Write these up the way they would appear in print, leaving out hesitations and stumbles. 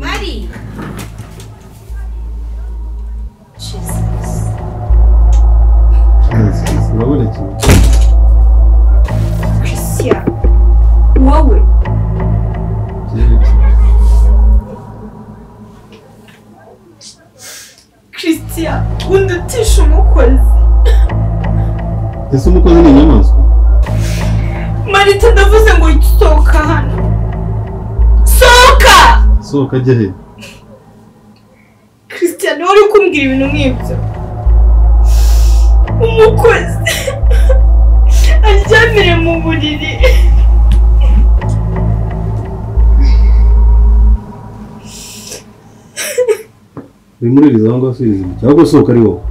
Mari. Jesus. Urabona iki? Christian. Wowe. Christian, undutisha umukozi. Ese umukozi ni inyamaswa? Marita ndavuze ngo sohoka hano. Sohoka! Sohoka ajya he? Christian, uri kumbwira ibintu nk'ibyo. Umukozi. Aryamire mu buriri. Bimuririza aho ngafiriza cyangwa sohoka ari wowe?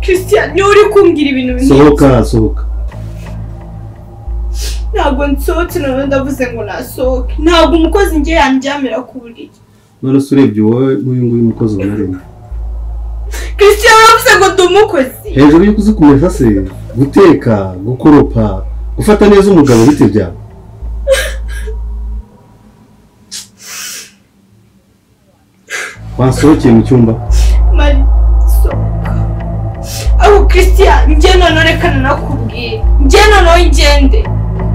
Christian, uri kumbwira ibintu nk'ibyo. Sohoka. Ntabwo nsohotse none ndavuze ngo nasohoke. Ntabwo umukozi ngiye yandyamira ku buriri. None se urebye wowe n'uyu nguyu umukozi ubonaremo. Christian aravuze ngo ndi umukozi. Hejuru y'uko uzi kumesa se, guteka, gukoropa, gufata neza umugabo bite byawe? Wasohokeye mu cyumba? Mari, sohoka. Aho Christian, njye none rekana nakubwiye. Njye none ngende.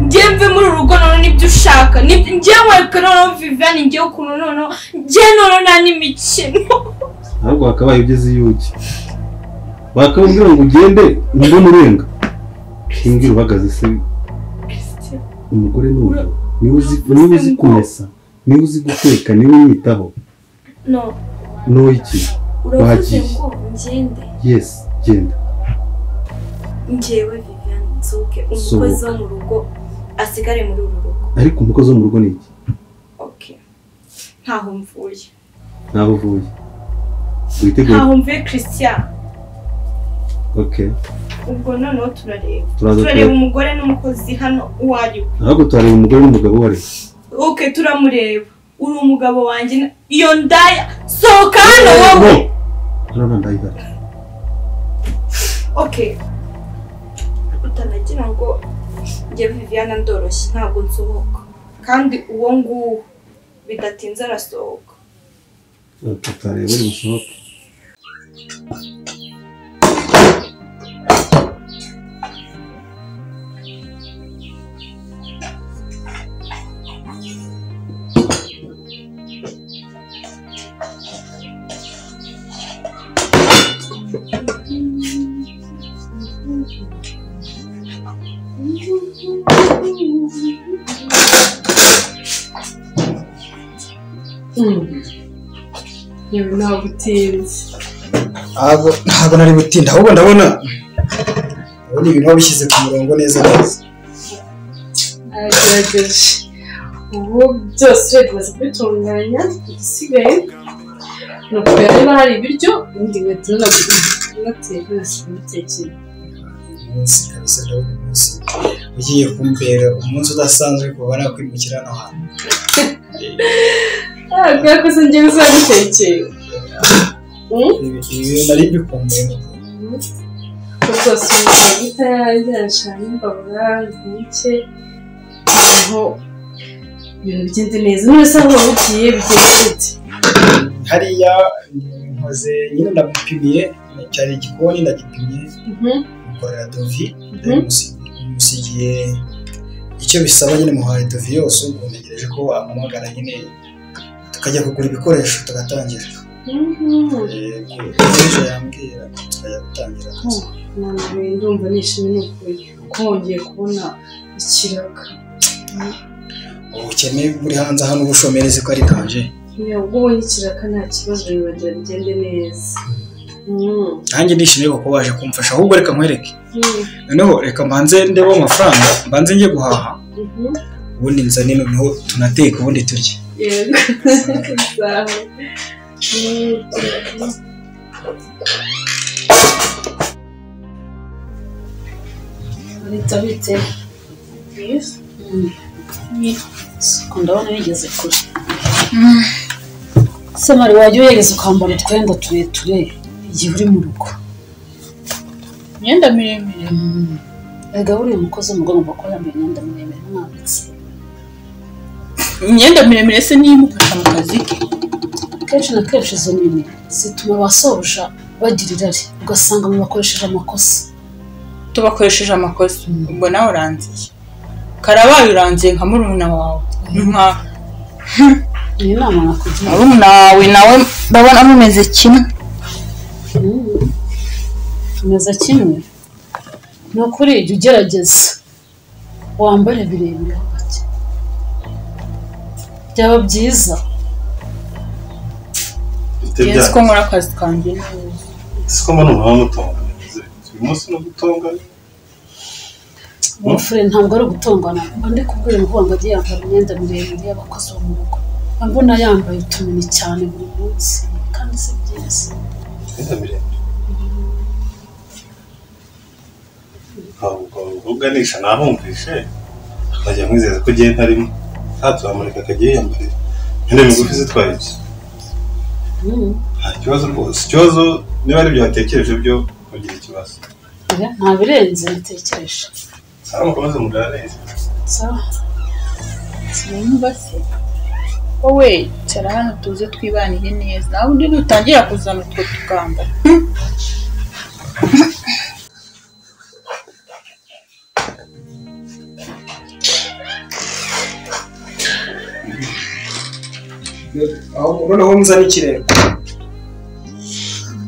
Njye mve muri urugo none nibyo ushaka. Njye nkwereka none Viviane njye ukuntu none. Njye none nta n'imikino. Ntabwo wakabaye ugeze iyuki. Bakambwira ngo ugende mbona urenga. Kimbwira uhagaze se. Christian, Umugore n'uwo. Niwe uzi kumesa. Niwe uzi guteka, niwe unyitaho. no. No iki? Uravuze ngo ngende. Yes, genda. Njyewe Viviane nsohoke umukozi wo mu rugo asigare muri uru rugo. Ariko umukozi wo mu rugo ni iki? Okay. Ntaho mvuye. Ntaho uvuye. Witegure. Ntaho mvuye Christian. Okay. Ubwo noneho turareba umugore n'umukozi hano uwari. Ntabwo turareba umugore n'umugabo wari. Okay, turamureba. Uri umugabo wanjye iyo ndaya sohoka hano wowe. Hano ndayihari. Okay. Utanagira ngo njye Viviane ndoroshye ntabwo nsohoka. Kandi uwo nguwo bidatinze arasohoka. Tutareba uri musohoka. Yewe ntabwo utinze. Ntabwo nari gutinda ahubwo ndabona ibintu bishyize ku murongo neza. Agerageje. Ubu byose bimaze kubitunganya igisigaye ni ukureba niba hari ibiryo ubundi ngahita nateka nasimutekera. Umunsi kabisa ndabona umunsi ugiye kumbera umunsi udasanzwe kuba nakwimukira hano hantu. Kubera ko se njyewe uzagutekera. Ibi nari bikumbuye. Rwose amavuta yanjye arashana imbabura nk'ike aho ibintu bigende neza. None se aho wabugiye bigenda bite? Hariya nkoze nyine ndamupimiye cyari igikoni ndagipimye. Mukorera dovi. Musigiye icyo bisaba nyine muhaye dovi yose ubwo ntegereje ko ampamagara nyine tukajya kugura ibikoresho tugatangira. Ejo yambwira tukajya gutangira. None ndumva nishimye n'ukuri ko wongeye kubona ikiraga. Ubukene buri hanze hano ubushomereze ko ari danje. Iyo ubonye ikiraga nta kibazo bibagira bigende neza. Nanjye nishimiye ko waje kumfasha ahubwo reka nkwereke. Noneho reka mbanze ndebo amafaranga mbanze ngiye guhaha. Ubundi nzane noneho tunateka ubundi turye. Yego. Sawa. Leta bite? Yes. Ndabona bigeze kure. Samari wajya uyegeza ukambara utwenda tureture igihe uri mu rugo. Imyenda miremire. Ega buriya umukozi umugore ugomba kuba yambaye imyenda miremire mwambitse. imyenda miremire se niyo imufasha mu kazi ke kenshi na kenshi izo nini zituma abasohoja bagira irari ugasanga bakoresheje amakosa tubakoresheje amakosa ubwo nawe uranziye karabaye uranziye nka murumuna wawe nka iyi nama nakugira murumuna wawe nawe ndabona mumeze kimwe tumeze kimwe ni ukuri jya ugerageza wambare birebire hagati byaba byiza yenzi ko nkora akazi kanjye neza siko mbona umuntu wamutongana uyu munsi no gutongana umufure ntabwo ari ugutongana mba ndi kubwira ngo agiye yambara imyenda miremire y'abakozi bo mu rugo mbona yambaye utunini cyane buri munsi kandi si byiza imyenda miremire ntabwo uganisha nahumvishe akajya mwizeza ko ugiye ntarimo ntatuzamurika akagiye yambarira imyenda migufi zitwaye iki nta kibazo rwose ikibazo niba ari ibyo watekereje byo ugira ikibazo nta birenze natekereje sawa mukomeze muganire sawa sinumva se wowe cara hano tuze twibanire neza nawe undi nutangira kuzana utwo tugambo noneho muzana ikirere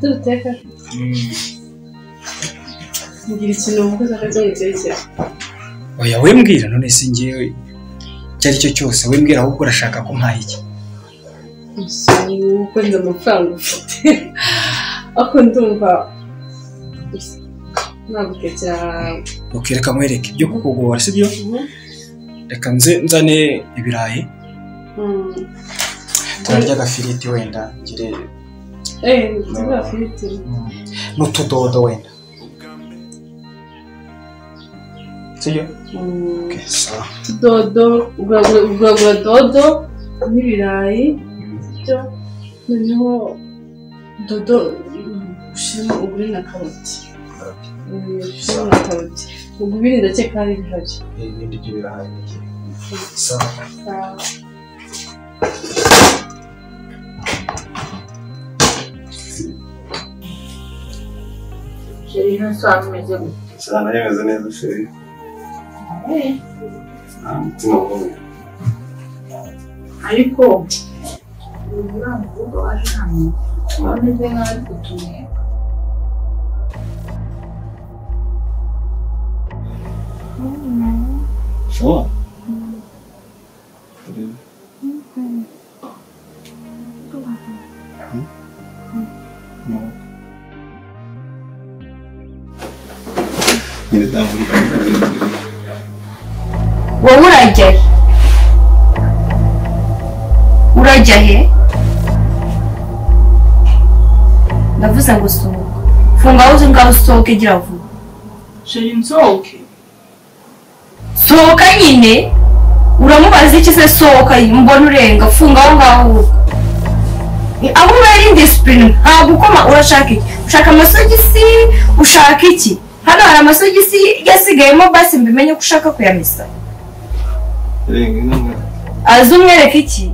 duteka ngira ikintu umukozi akajya yitekera oya wembwira none se ngewe icyo ari cyo cyose wembwira ahubwo urashaka ko mpaye iki uko nzi amafaranga ufite ako ndumva nagutekera reka nkwereke ibyo kukugora sibyo reka nzane ibirayi turarya agafiriti wenda ngire nziga afite n'utudodo wenda sibyo sawa dodo ugura dodo n'ibirayi byo noneho dodo ushima ugure na karoti ushima na karoti ubwo ibindi ndakeka ari bihari ibindi byo birahari sawa sheri ntusabe umeze gute sana yemeze neza sheri mutima mubi ariko uriya mukobwa waje hano ameze nk'aho ari kutuneka sawa wowe urajya he ndavuze ngo sohoka funga aho uzi ngaho usohoke gira vuba sheri nsohoke sohoka nyine uramubaza iki se sohoka mbona urenga funga aho ngaho aho bari indisipurine ntabwo ukoma urashaka iki ushaka amasogisi ushaka iki hano hari amasogisi yasigayemo basi mbimenye ko ushaka kuyamesa azi umwereka iki